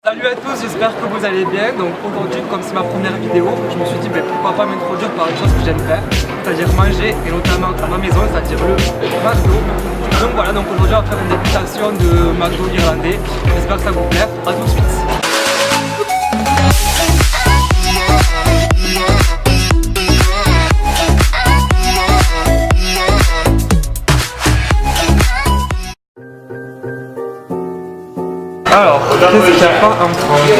Salut à tous, j'espère que vous allez bien. Donc aujourd'hui, comme c'est ma première vidéo, je me suis dit pourquoi pas m'introduire par une chose que j'aime faire, c'est-à-dire manger, et notamment à ma maison, c'est-à-dire le McDo. Donc voilà, donc aujourd'hui on va faire une dégustation de McDo irlandais. J'espère que ça vous plaît. À tout de suite. Alors, qu'est-ce qu'il y a pas en France?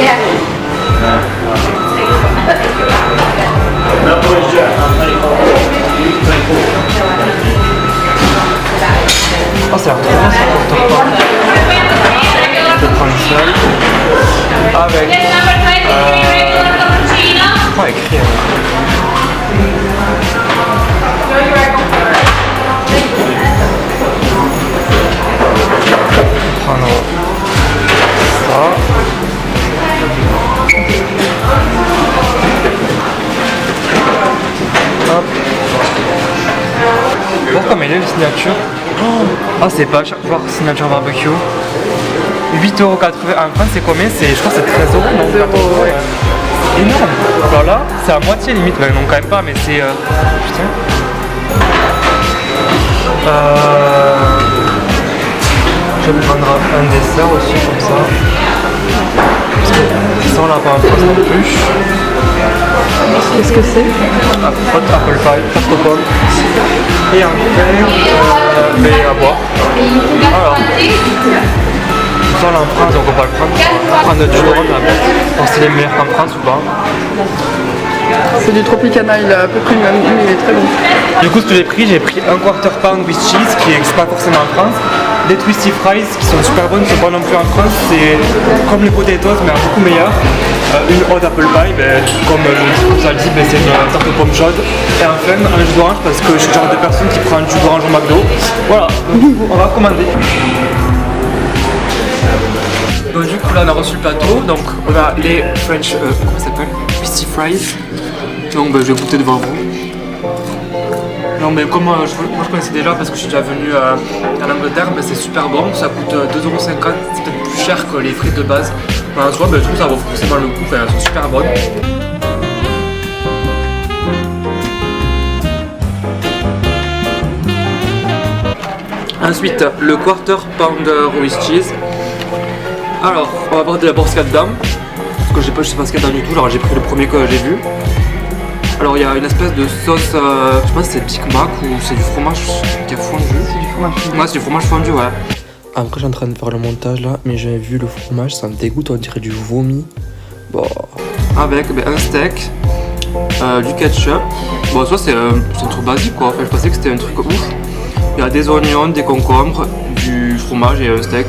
Oh, c'est trop bon, ça porte pas. Je vais prendre seul. Avec. C'est pas écrit. Prendre ça. Hop. Voir comme elle est le signature. Ah, c'est pas chaque fois signature barbecue. 8,80 € en France, c'est combien? Je crois que c'est 13 €. Non, 14 €. Ouais. Énorme. Alors là, c'est à moitié limite. Non, quand même pas, mais c'est. Putain. Je vais prendre un dessert aussi comme ça. Sans lapin en France non plus. Qu'est-ce que c'est? Hot apple pie, tarte aux pommes. Et enfin, mais à boire. Alors, ça là en France, donc on va le prendre. On va prendre du rhum là. On sait les meilleurs en France ou pas. C'est du Tropicana, il a à peu près le même goût, il est très bon. Du coup, ce que j'ai pris un quarter pound with cheese qui n'existe pas forcément en France. Des twisty fries qui sont super bonnes, qui sont pas non plus en France, c'est comme les potatoes mais beaucoup meilleur. Une hot apple pie, comme ça le dit, c'est une tarte aux pommes chaude. Et enfin un jus d'orange parce que je suis le genre de personne qui prend un jus d'orange au McDo. Voilà, donc on va commander. Donc du coup là on a reçu le plateau, donc on a les French, comment ça s'appelle? Twisty fries. Donc je vais goûter devant vous. Non mais comme moi je connaissais déjà parce que je suis déjà venu en Angleterre, mais c'est super bon, ça coûte 2,50 €, c'est peut-être plus cher que les frites de base. Mais en soi, je trouve que ça vaut forcément le coup, enfin, elles sont super bonnes. Ensuite, le quarter pounder with cheese. Alors, on va voir d'abord ce qu'il y a dedans, parce que je sais pas ce qu'il y a dedans du tout, alors j'ai pris le premier que j'ai vu. Alors il y a une espèce de sauce, je sais pas si c'est Big Mac ou c'est du fromage qui a fondu. C'est du fromage fondu. Ouais, c'est du fromage fondu, ouais. Après je suis en train de faire le montage là, mais j'ai vu le fromage, ça me dégoûte, on dirait du vomi. Bon. Avec un steak, du ketchup. Bon ça c'est un truc basique quoi, enfin je pensais que c'était un truc ouf. Il y a des oignons, des concombres, du fromage et un steak.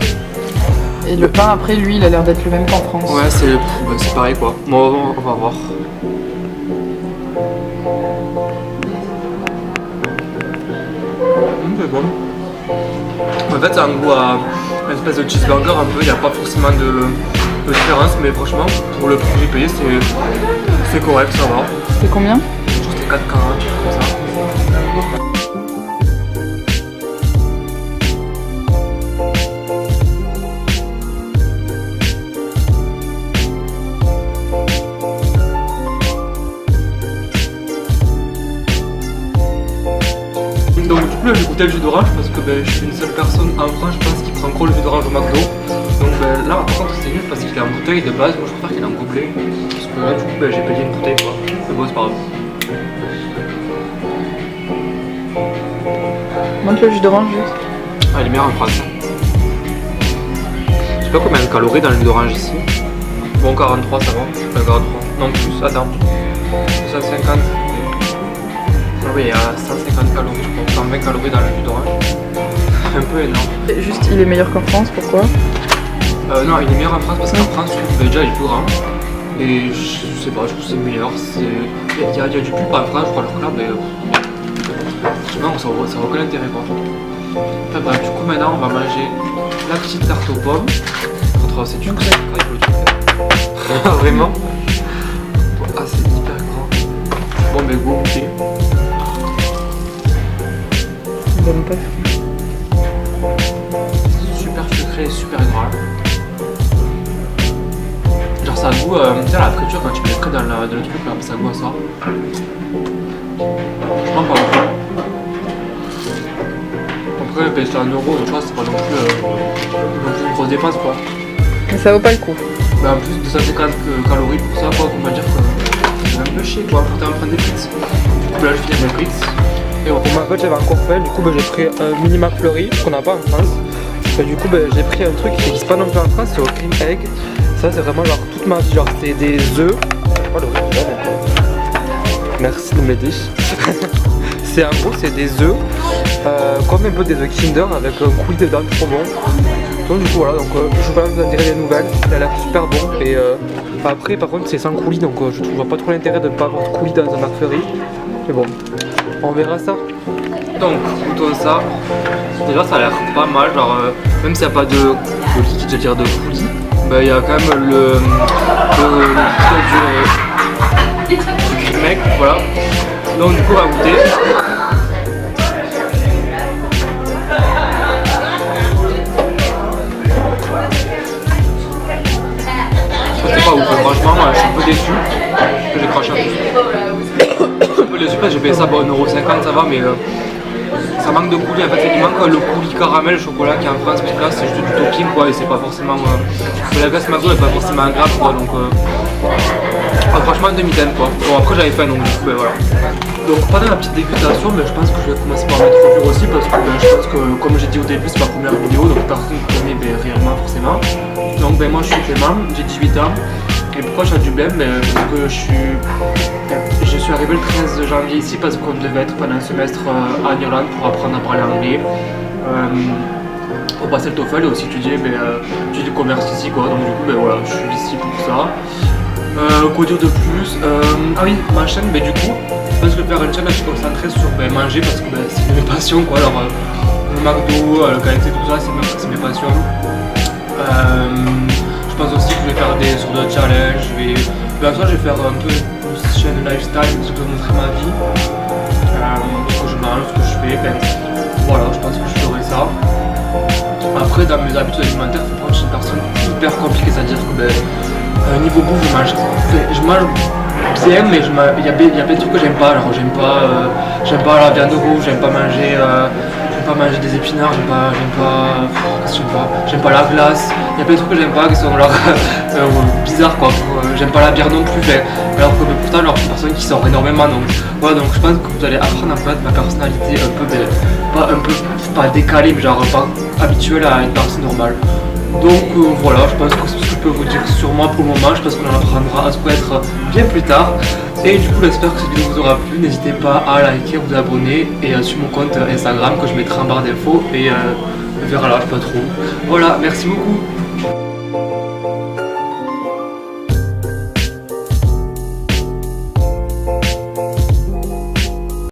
Et le pain après lui il a l'air d'être le même qu'en France. Ouais c'est pareil quoi. Bon on va voir. C'est bon. En fait, c'est un goût à une espèce de cheeseburger un peu, il n'y a pas forcément de différence, mais franchement, pour le prix que j'ai payé, c'est correct, ça va. C'est combien? Je crois que c'était 4,40 comme ça. Donc du coup là j'ai goûté le jus d'orange parce que je suis une seule personne en France je pense qui prend encore le jus d'orange au McDo. Donc là par contre c'est nul parce qu'il est en bouteille de base, moi je préfère qu'il est en gobelet. Parce que là du coup j'ai payé une bouteille quoi. Mais bon c'est pas grave. Montre le jus d'orange juste. Ah il est meilleur en France. Je sais pas combien de calories dans le jus d'orange ici. Bon 43 ça va. Enfin 43. Non plus, attends. 250. Ah oui, il y a 150 calories, je crois, 120 calories dans le jus d'orange. Un peu énorme. Juste, il est meilleur qu'en France, pourquoi? Non, il est meilleur en France parce qu'en France, je trouve déjà il est plus grand. Et je sais pas, je trouve que c'est meilleur. Il y a du pulpe en France, je crois, alors que là, non, ça vaut aucun intérêt quoi. Enfin bref, du coup, maintenant, on va manger la petite tarte aux pommes. C'est du coup, vraiment. Ah, c'est hyper grand. Bon, mais go, ok. Bonne puff. Super sucré et super gras. ça goûte, tu sais, la friture quand tu mets les frais dans le truc là, ça goûte à ça. Franchement, pas beaucoup. Après, ben, c'est 1 euro, tu vois, c'est pas non plus une grosse dépense quoi. Mais ça vaut pas le coup. Mais en plus, 250 calories pour ça, quoi, on va dire que c'est un peu chier quoi, faut t'en prendre des frites. Du coup, là, je finis mes frites. Et bon, en fait, j'avais encore faim, du coup, ben, j'ai pris un mini McFlurry, qu'on n'a pas en France. Du coup, ben, j'ai pris un truc qui n'existe pas non plus en France, c'est au cream egg. Ça, c'est vraiment genre toute ma vie, genre c'est des œufs. Oh, le riz, merci de m'aider. C'est en gros, c'est des œufs, comme un peu des œufs Kinder avec un coulis dedans, trop bon. Donc, du coup, voilà, donc je vous en dirai des nouvelles. Il a l'air super bon. Et après, par contre, c'est sans coulis, donc je trouve pas trop l'intérêt de ne pas avoir de coulis dans un McFlurry. Mais bon, on verra ça. Donc, goûtons ça. Déjà, ça a l'air pas mal, genre, même s'il n'y a pas de liquide, je veux dire de coulis, bah, il y a quand même le du cream egg, voilà. Donc, du coup, on va goûter. C'est pas ouf, franchement, moi, je suis un peu déçu. J'ai craché un peu. Je suis un peu déçu parce que j'ai payé ça pour 1,50 €, ça va, mais ça manque de coulis. En fait, il manque le coulis caramel chocolat qui est en France, parce que là c'est juste du topping quoi, et c'est pas forcément. La glace McDo n'est pas forcément agréable quoi, donc franchement, demi-teinte quoi. Bon, après j'avais faim donc du coup, ben, voilà. Donc pendant la petite dégustation, mais je pense que je vais commencer par mettre au dur aussi parce que je pense que comme j'ai dit au début c'est ma première vidéo donc personne ne connaît réellement forcément. Donc ben moi je suis Clément, j'ai 18 ans et pourquoi je suis à Dublin, parce que je suis arrivé le 13 janvier ici parce qu'on devait être pendant un semestre en Irlande pour apprendre à parler anglais. Pour passer le TOEFL et aussi étudier du commerce ici quoi, donc du coup ben voilà je suis ici pour ça. Quoi dire de plus, ah oui ma chaîne du coup je pense que je vais faire une chaîne là je suis concentré sur manger parce que c'est une de mes passions quoi, alors le McDo, le KFC tout ça c'est mes passions. Je pense aussi que je vais faire des sortes de challenges, je vais faire un peu une chaîne lifestyle, un petit peu montrer ma vie, ce que je mange, ce que je fais, voilà je pense que je ferai ça. Après dans mes habitudes alimentaires, je suis une personne hyper compliquée, c'est-à-dire que niveau bouffe je mange bien mais il y a plein de trucs que j'aime pas, genre j'aime pas la viande rouge, j'aime pas manger des épinards, j'aime pas la glace, il y a plein de trucs que j'aime pas qui sont alors bizarres quoi, j'aime pas la bière non plus, alors que pourtant alors, je suis une personne qui sort énormément donc voilà, donc je pense que vous allez apprendre à connaître ma personnalité un peu pas décalée mais genre pas habituelle à une personne normale. Donc voilà, je pense que c'est ce que je peux vous dire sur moi pour le moment, je pense qu'on en apprendra à se connaître bien plus tard. Et du coup j'espère que cette vidéo vous aura plu, n'hésitez pas à liker, vous abonner et sur mon compte Instagram que je mettrai en barre d'infos et vers là je sais pas trop. Voilà, merci beaucoup.